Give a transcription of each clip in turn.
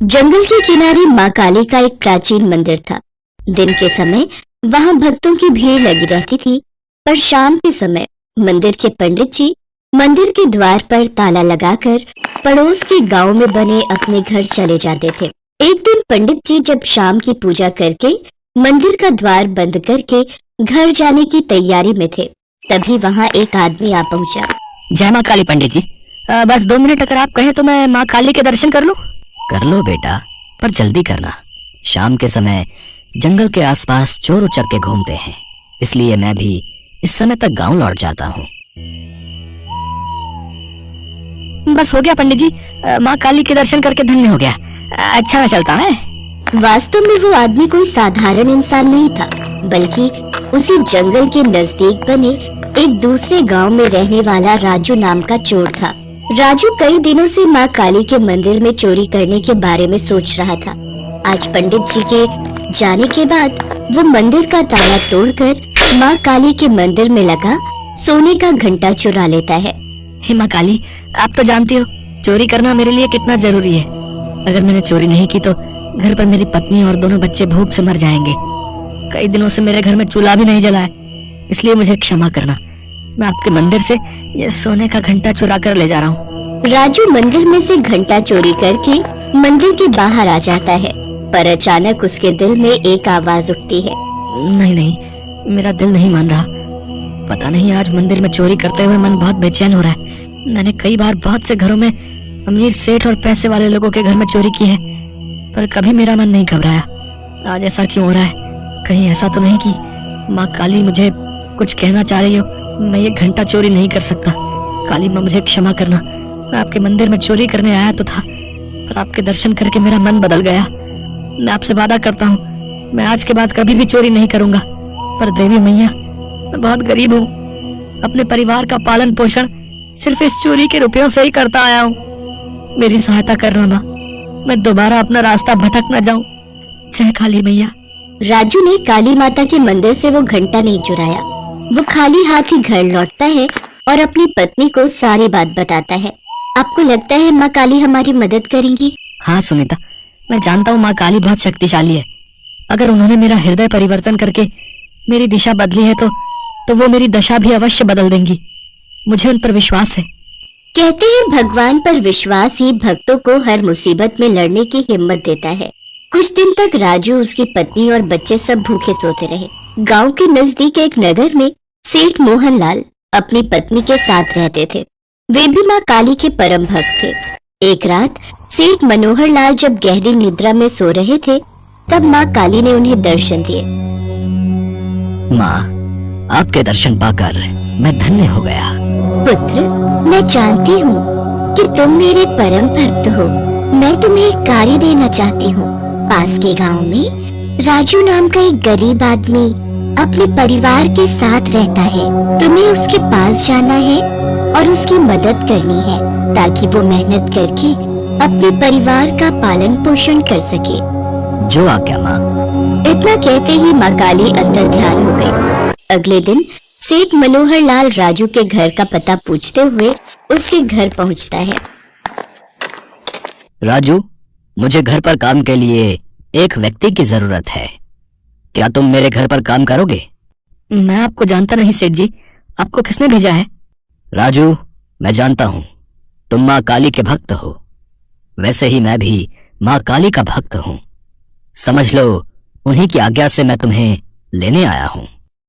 जंगल के किनारे माँ काली का एक प्राचीन मंदिर था। दिन के समय वहां भक्तों की भीड़ लगी रहती थी, पर शाम के समय मंदिर के पंडित जी मंदिर के द्वार पर ताला लगाकर पड़ोस के गांव में बने अपने घर चले जाते थे। एक दिन पंडित जी जब शाम की पूजा करके मंदिर का द्वार बंद करके घर जाने की तैयारी में थे, तभी वहां एक आदमी आ पहुंचा। जय माँ काली पंडित जी, बस 2 मिनट अगर आप कहें तो मैं माँ काली के दर्शन कर लूं। कर लो बेटा, पर जल्दी करना। शाम के समय जंगल के आसपास चोर उचक्के घूमते हैं, इसलिए मैं भी इस समय तक गांव लौट जाता हूँ। बस हो गया पंडित जी, माँ काली के दर्शन करके धन्य हो गया। अच्छा मैं चलता है। वास्तव में वो आदमी कोई साधारण इंसान नहीं था, बल्कि उसी जंगल के नजदीक बने एक दूसरे गांव में रहने वाला राजू नाम का चोर था। राजू कई दिनों से माँ काली के मंदिर में चोरी करने के बारे में सोच रहा था। आज पंडित जी के जाने के बाद वो मंदिर का ताला तोड़कर माँ काली के मंदिर में लगा सोने का घंटा चुरा लेता है। हे माँ काली, आप तो जानती हो चोरी करना मेरे लिए कितना जरूरी है। अगर मैंने चोरी नहीं की तो घर पर मेरी पत्नी और दोनों बच्चे भूख से मर जाएंगे। कई दिनों से मेरे घर में चूल्हा भी नहीं जला है, इसलिए मुझे क्षमा करना। मैं आपके मंदिर से ये सोने का घंटा चुरा कर ले जा रहा हूँ। राजू मंदिर में से घंटा चोरी करके मंदिर के बाहर आ जाता है, पर अचानक उसके दिल में एक आवाज उठती है। नहीं नहीं, मेरा दिल नहीं मान रहा। पता नहीं आज मंदिर में चोरी करते हुए मन बहुत बेचैन हो रहा है। मैंने कई बार बहुत से घरों में अमीर सेठ और पैसे वाले लोगों के घर में चोरी की है, पर कभी मेरा मन नहीं घबराया। आज ऐसा क्यों हो रहा है? कहीं ऐसा तो नहीं कि माँ काली मुझे कुछ कहना चाह रही हो? मैं ये घंटा चोरी नहीं कर सकता। काली माँ मुझे क्षमा करना। मैं आपके मंदिर में चोरी करने आया तो था, पर आपके दर्शन करके मेरा मन बदल गया। मैं आपसे वादा करता हूँ मैं आज के बाद कभी भी चोरी नहीं करूंगा। पर देवी मैया, मैं बहुत गरीब हूँ। अपने परिवार का पालन पोषण सिर्फ इस चोरी के रुपयों से ही करता आया हूँ। मेरी सहायता करना माँ, मैं दोबारा अपना रास्ता भटक न जाऊं। जय काली मैया। राजू ने काली माता के मंदिर से वो घंटा नहीं चुराया। वो खाली हाथ ही घर लौटता है और अपनी पत्नी को सारी बात बताता है। आपको लगता है माँ काली हमारी मदद करेंगी? हाँ सुनीता, मैं जानता हूँ माँ काली बहुत शक्तिशाली है। अगर उन्होंने मेरा हृदय परिवर्तन करके मेरी दिशा बदली है तो वो मेरी दशा भी अवश्य बदल देंगी। मुझे उन पर विश्वास है। कहते हैं भगवान पर विश्वास ही भक्तों को हर मुसीबत में लड़ने की हिम्मत देता है। कुछ दिन तक राजू, उसकी पत्नी और बच्चे सब भूखे सोते रहे। गांव के नजदीक एक नगर में सेठ मोहनलाल अपनी पत्नी के साथ रहते थे। वे भी माँ काली के परम भक्त थे। एक रात सेठ मनोहर लाल जब गहरी निद्रा में सो रहे थे, तब माँ काली ने उन्हें दर्शन दिए। माँ, आपके दर्शन पाकर मैं धन्य हो गया। पुत्र, मैं जानती हूँ कि तुम मेरे परम भक्त हो। मैं तुम्हें एक कार्य देना चाहती हूँ। पास के गांव में राजू नाम का एक गरीब आदमी अपने परिवार के साथ रहता है। तुम्हें उसके पास जाना है और उसकी मदद करनी है, ताकि वो मेहनत करके अपने परिवार का पालन पोषण कर सके। जो आज्ञा माँ। इतना कहते ही माँ काली अंदर ध्यान हो गई। अगले दिन सेठ मनोहर लाल राजू के घर का पता पूछते हुए उसके घर पहुंचता है। राजू, मुझे घर पर काम के लिए एक व्यक्ति की जरूरत है। क्या तुम मेरे घर पर काम करोगे? मैं आपको जानता नहीं सेठ जी, आपको किसने भेजा है? राजू, मैं जानता हूँ तुम माँ काली के भक्त हो। वैसे ही मैं भी माँ काली का भक्त हूँ। समझ लो उन्हीं की आज्ञा से मैं तुम्हें लेने आया हूँ।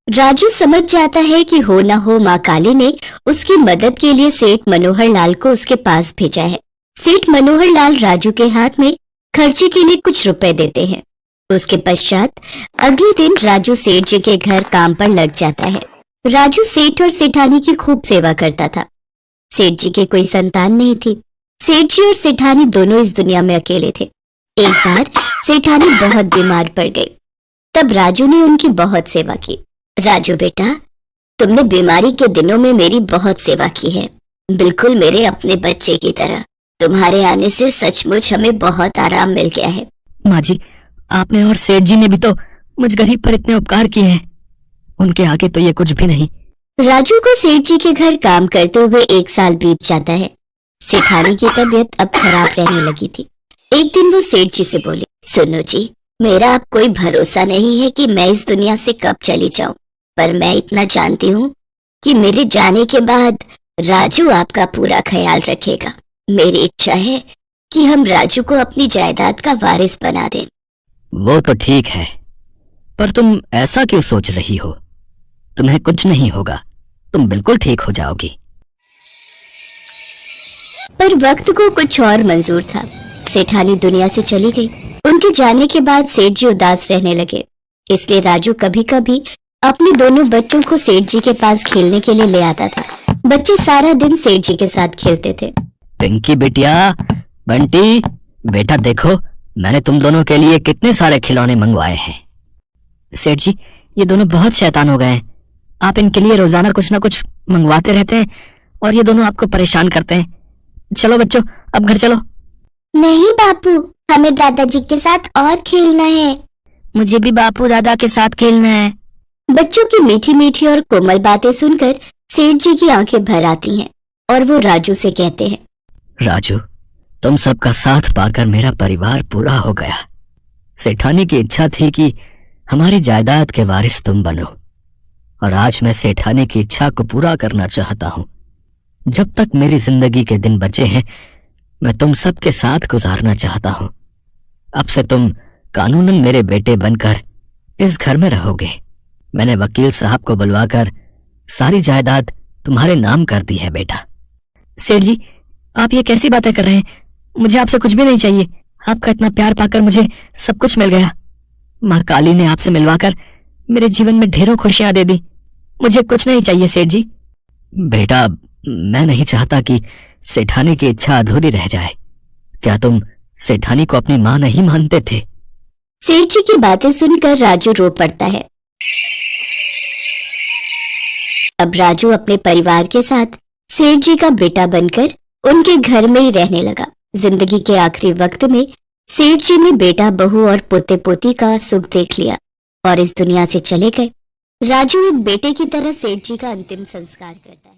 राजू समझ जाता है कि हो न हो माँ काली ने उसकी मदद के लिए सेठ मनोहर लाल को उसके पास भेजा है। सेठ मनोहर लाल राजू के हाथ में खर्चे के लिए कुछ रुपए देते हैं। उसके पश्चात अगले दिन राजू सेठ जी के घर काम पर लग जाता है। राजू सेठ और सेठानी की खूब सेवा करता था। सेठ जी के कोई संतान नहीं थी। सेठ जी और सेठानी दोनों इस दुनिया में अकेले थे। एक बार सेठानी बहुत बीमार पड़ गई, तब राजू ने उनकी बहुत सेवा की। राजू बेटा, तुमने बीमारी के दिनों में मेरी बहुत सेवा की है, बिल्कुल मेरे अपने बच्चे की तरह। तुम्हारे आने से सचमुच हमें बहुत आराम मिल गया है। माँ जी, आपने और सेठ जी ने भी तो मुझ गरीब पर इतने उपकार किए हैं, उनके आगे तो ये कुछ भी नहीं। राजू को सेठ जी के घर काम करते हुए 1 साल बीत जाता है। सेठानी की तबीयत अब खराब रहने लगी थी। एक दिन वो सेठ जी से बोली, सुनो जी, मेरा अब कोई भरोसा नहीं है कि मैं इस दुनिया से कब चली जाऊं, पर मैं इतना जानती हूँ कि मेरे जाने के बाद राजू आपका पूरा ख्याल रखेगा। मेरी इच्छा है कि हम राजू को अपनी जायदाद का वारिस बना दें। वो तो ठीक है, पर तुम ऐसा क्यों सोच रही हो? तुम्हें कुछ नहीं होगा, तुम बिल्कुल ठीक हो जाओगी। पर वक्त को कुछ और मंजूर था। सेठानी दुनिया से चली गई। उनके जाने के बाद सेठ जी उदास रहने लगे, इसलिए राजू कभी कभी अपने दोनों बच्चों को सेठ जी के पास खेलने के लिए ले आता था। बच्चे सारा दिन सेठ जी के साथ खेलते थे। पिंकी बिटिया, बंटी बेटा, देखो मैंने तुम दोनों के लिए कितने सारे खिलौने मंगवाए हैं। सेठ जी, ये दोनों बहुत शैतान हो गए हैं। आप इनके लिए रोजाना कुछ ना कुछ मंगवाते रहते हैं और ये दोनों आपको परेशान करते हैं। चलो बच्चों, अब घर चलो। नहीं बापू, हमें दादाजी के साथ और खेलना है। मुझे भी बापू दादा के साथ खेलना है। बच्चों की मीठी मीठी और कोमल बातें सुनकर सेठ जी की आंखें भर आती हैं और वो राजू से कहते हैं, राजू, तुम सबका साथ पाकर मेरा परिवार पूरा हो गया। सेठानी की इच्छा थी कि हमारी जायदाद के वारिस तुम बनो, और आज मैं सेठानी की इच्छा को पूरा करना चाहता हूं। जब तक मेरी जिंदगी के दिन बचे हैं, मैं तुम सबके साथ गुजारना चाहता हूं। अब से तुम कानूनन मेरे बेटे बनकर इस घर में रहोगे। मैंने वकील साहब को बुलवाकर सारी जायदाद तुम्हारे नाम कर दी है बेटा। सेठ जी, आप ये कैसी बातें कर रहे हैं? मुझे आपसे कुछ भी नहीं चाहिए। आपका इतना प्यार पाकर मुझे सब कुछ मिल गया। माँ काली ने आपसे मिलवाकर मेरे जीवन में ढेरों खुशियां दे दी। मुझे कुछ नहीं चाहिए सेठ जी। बेटा, मैं नहीं चाहता कि सेठानी की इच्छा अधूरी रह जाए। क्या तुम सेठानी को अपनी माँ नहीं मानते थे? सेठ जी की बातें सुनकर राजू रो पड़ता है। अब राजू अपने परिवार के साथ सेठ जी का बेटा बनकर उनके घर में ही रहने लगा। जिंदगी के आखिरी वक्त में सेठ जी ने बेटा, बहू और पोते पोती का सुख देख लिया और इस दुनिया से चले गए। राजू एक बेटे की तरह सेठ जी का अंतिम संस्कार करता है।